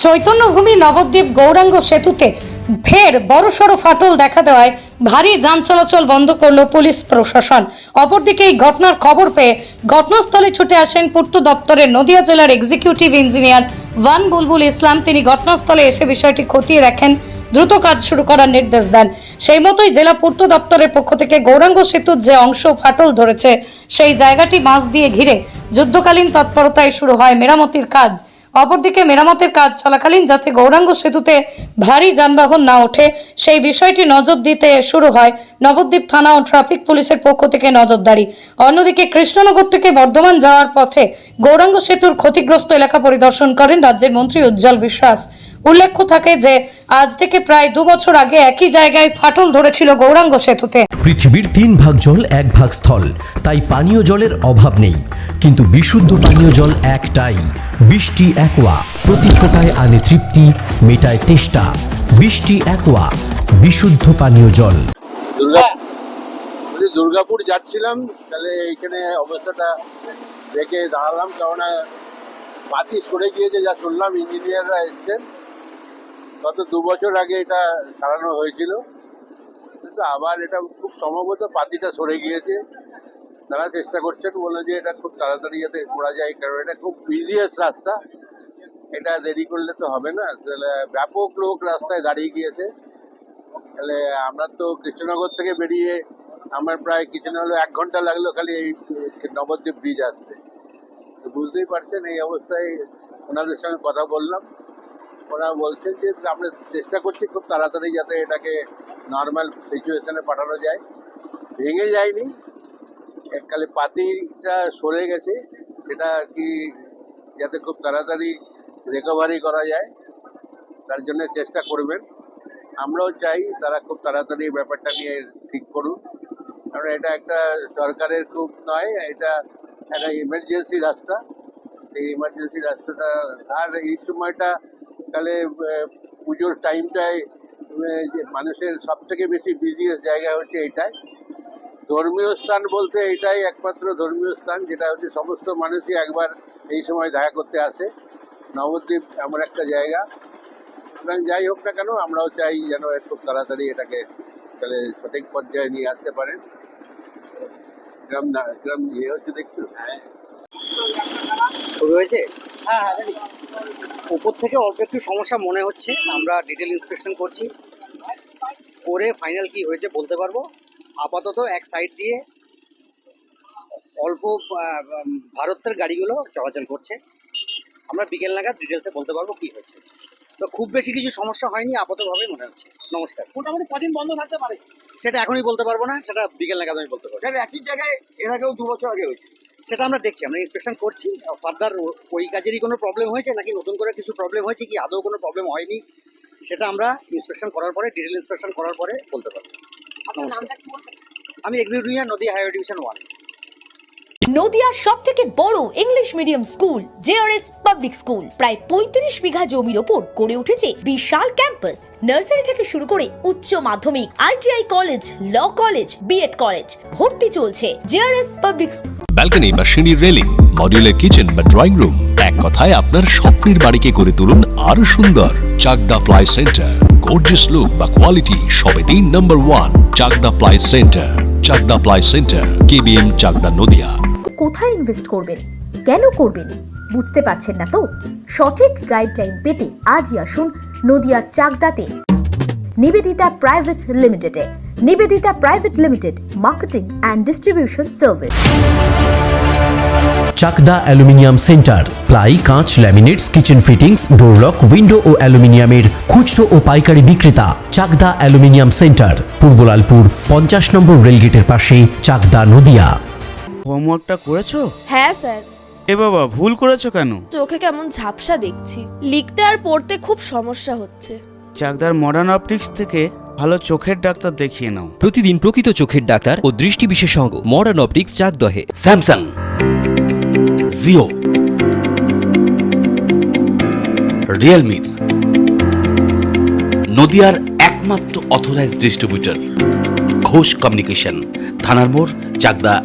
চৈতন্যভূমি নবদ্বীপ গৌরাঙ্গ সেতুতে ফের বড়সড় ফাটল দেখা দেওয়ায় ভারী যান চলাচল বন্ধ করল পুলিশ প্রশাসন। অপরদিকে এই ঘটনার খবর পেয়ে ঘটনাস্থলে ছুটে আসেন পূর্ত দপ্তরের নদিয়া জেলার এক্সিকিউটিভ ইঞ্জিনিয়ার ওয়ান বুলবুল ইসলাম। তিনি ঘটনাস্থলে এসে বিষয়টি খতিয়ে দেখেন, দ্রুত কাজ শুরু করার নির্দেশ দেন। সেই মতোই জেলা পূর্ত দপ্তরের পক্ষ থেকে গৌরাঙ্গ সেতুর যে অংশ ফাটল ধরেছে সেই জায়গাটি মাছ দিয়ে ঘিরে যুদ্ধকালীন তৎপরতায় শুরু হয় মেরামতির কাজ। অপরদিকে মেরামতের কাজ চলাকালীন যাতে গৌরাঙ্গ সেতুতে ভারী যানবাহন না ওঠে সেই বিষয়টি নজর দিতে শুরু হয় নবদ্বীপ থানা ও ট্রাফিক পুলিশের পক্ষ থেকে নজরদারি। অন্যদিকে কৃষ্ণনগর থেকে বর্ধমান যাওয়ার পথে গৌরাঙ্গ সেতুর ক্ষতিগ্রস্ত এলাকা পরিদর্শন করেন রাজ্যের মন্ত্রী উজ্জ্বল বিশ্বাস। উল্লেখ্য থাকে যে আজ থেকে প্রায় 2 বছর আগে একই জায়গায় ফাটল ধরেছিল গৌরাঙ্গ সেতুতে। পৃথিবীর 3 ভাগ জল 1 ভাগ স্থল, তাই পানীয় জলের অভাব নেই, কিন্তু বিশুদ্ধ পানীয় জল একটাই, বৃষ্টি অ্যাকোয়া। প্রতি ফোঁটায় আনে তৃপ্তি, মেটায় তেষ্টা। বৃষ্টি অ্যাকোয়া, বিশুদ্ধ পানীয় জল। দুর্গাপুর যাচ্ছিলাম, তাহলে এইখানে অবস্থাটা দেখে দাঁড়ালাম, কারণ পাতি সরে গিয়েছে যা শুনলাম। ইঞ্জিনিয়াররা এসছেন, গত 2 বছর আগে এটা সারানো হয়েছিল, কিন্তু আবার এটা খুব সম্ভবত পাতিটা সরে গিয়েছে। তারা চেষ্টা করছেন, বলে যে এটা খুব তাড়াতাড়ি যাতে করা যায়, কারণ এটা খুব বিজিয়েস্ট রাস্তা, এটা দেরি করলে তো হবে না। তাহলে ব্যাপক লোক রাস্তায় দাঁড়িয়ে গিয়েছে। তাহলে আমরা তো কৃষ্ণনগর থেকে বেরিয়ে আমার প্রায় কিছু না হলো 1 ঘন্টা লাগলো খালি এই নবদ্বীপ ব্রিজ আসতে। তো বুঝতেই পারছেন এই অবস্থায় ওনাদের সঙ্গে কথা বললাম, ওরা বলছেন যে আমরা চেষ্টা করছি খুব তাড়াতাড়ি যাতে এটাকে নর্মাল সিচুয়েশনে পাঠানো যায়। ভেঙে যায়নি, খালি পাতিটা সরে গেছে, এটা কি যাতে খুব তাড়াতাড়ি রিকভারি করা যায় তার জন্য চেষ্টা করবেন। আমরাও চাই তারা খুব তাড়াতাড়ি ব্যাপারটা নিয়ে ঠিক করুন, কারণ এটা একটা সরকারের খুব নয়, এটা একটা ইমার্জেন্সি রাস্তা। এই ইমার্জেন্সি রাস্তাটা আর এই সময়টা তাহলে পুজোর টাইমটায় মানুষের সব থেকে বেশি বিজিয়েস্ট জায়গা হচ্ছে এইটাই। ধর্মীয় স্থান বলতে এটাই একমাত্র ধর্মীয় স্থান যেটা হচ্ছে সমস্ত মানুষই একবার এই সময় দেখা করতে আসে। নবদ্বীপ এমন একটা জায়গা, সুতরাং যাই হোক না কেন আমরাও চাই যেন খুব তাড়াতাড়ি এটাকে তাহলে সঠিক পর্যায়ে নিয়ে আসতে পারেন। গ্রাম ইয়ে হচ্ছে দেখছো শুরু হয়েছে। উপর থেকে অল্প একটু সমস্যা মনে হচ্ছে, আমরা ডিটেল ইন্সপেকশন করছি, করে ফাইনাল কি হয়েছে বলতে পারবো। আপাতত এক সাইড দিয়ে অল্প ভারতের গাড়িগুলো চলাচল করছে, আমরা বিকেল নাগাদ ডিটেলসে বলতে পারবো কি হয়েছে। তো খুব বেশি কিছু সমস্যা হয়নি আপাততভাবে মনে হচ্ছে। নমস্কার। মোটামুটি কদিন বন্ধ থাকতে পারে সেটা এখনই বলতে পারবো না, সেটা বিকেল নাগাদ আমি বলতে পারবো। সেটা একই জায়গায় এর আগেও 2 বছর আগে হয়েছে, সেটা আমরা দেখছি, আমরা ইন্সপেকশন করছি। ফার্দার ওই কাজেরই কোনো প্রবলেম হয়েছে নাকি নতুন করে কিছু প্রবলেম হয়েছে কি আদৌ কোনো প্রবলেম হয়নি, সেটা আমরা ইন্সপেকশন করার পরে ডিটেল ইন্সপেকশন করার পরে বলতে পারবো। আমি executive engineer Nadia highway division 1। নদিয়ার সবথেকে বড় English medium school JRS public school, প্রায় 35 বিঘা জমির ওপর গড়ে উঠেছে বিশাল ক্যাম্পাস। নার্সারি থেকে শুরু করে উচ্চ মাধ্যমিক, ITI college, law college, B Ed college, ভর্তি চলছে জেআরএস পাবলিক। ব্যালকনি বা সিঁড়ির রেলিং, মডিউলার কিচেন বা ড্রয়িং রুম, এক কথায় আপনার স্বপ্নের বাড়িকে করে তুলুন আরো সুন্দর। Chakdah ply centre, gorgeous look বা কোয়ালিটি সবে 3 নম্বর 1 Chakdah ply centre. Chakdah ply centre, KBM, Chakdah, Nadia. কোথায় ইনভেস্ট করবেন, কেন করবেন বুঝতে পারছেন না তো? সঠিক গাইডলাইন পেতে আজই আসুন নদিয়ার চাকদাতে নিবেদিতা প্রাইভেট লিমিটেডে। Nivedita private limited, marketing and distribution service. Chakdah aluminium centre, ply, কাঁচ, laminates, kitchen fittings, door lock, window ও অ্যালুমিনিয়ামের খুচরো ও পাইকারি বিক্রেতা। চাকদা অ্যালুমিনিয়াম সেন্টার, পূর্ব লালপুর 50 নম্বর রেলগেটের পাশে, চাকদা, নদিয়া। হোমওয়ার্কটা করেছো? হ্যাঁ স্যার। এ বাবা, ভুল করেছো কেন? চোখে কেমন ঝাপসা দেখছি, লিখতে আর পড়তে খুব সমস্যা হচ্ছে। চাকদার মডার্ন অপটিক্স থেকে ভালো চোখের ডাক্তার দেখিয়ে নাও। প্রতিদিন প্রকৃত চোখের ডাক্তার ও দৃষ্টি বিশেষজ্ঞ মডার্ন অপটিক্স, চাকদহে। স্যামসাং, জিও, রিয়েলমি, নদিয়ার একমাত্র অথরাইজড ডিস্ট্রিবিউটর ঘোষ কমিউনিকেশন, থানার মোড়, চাকদা।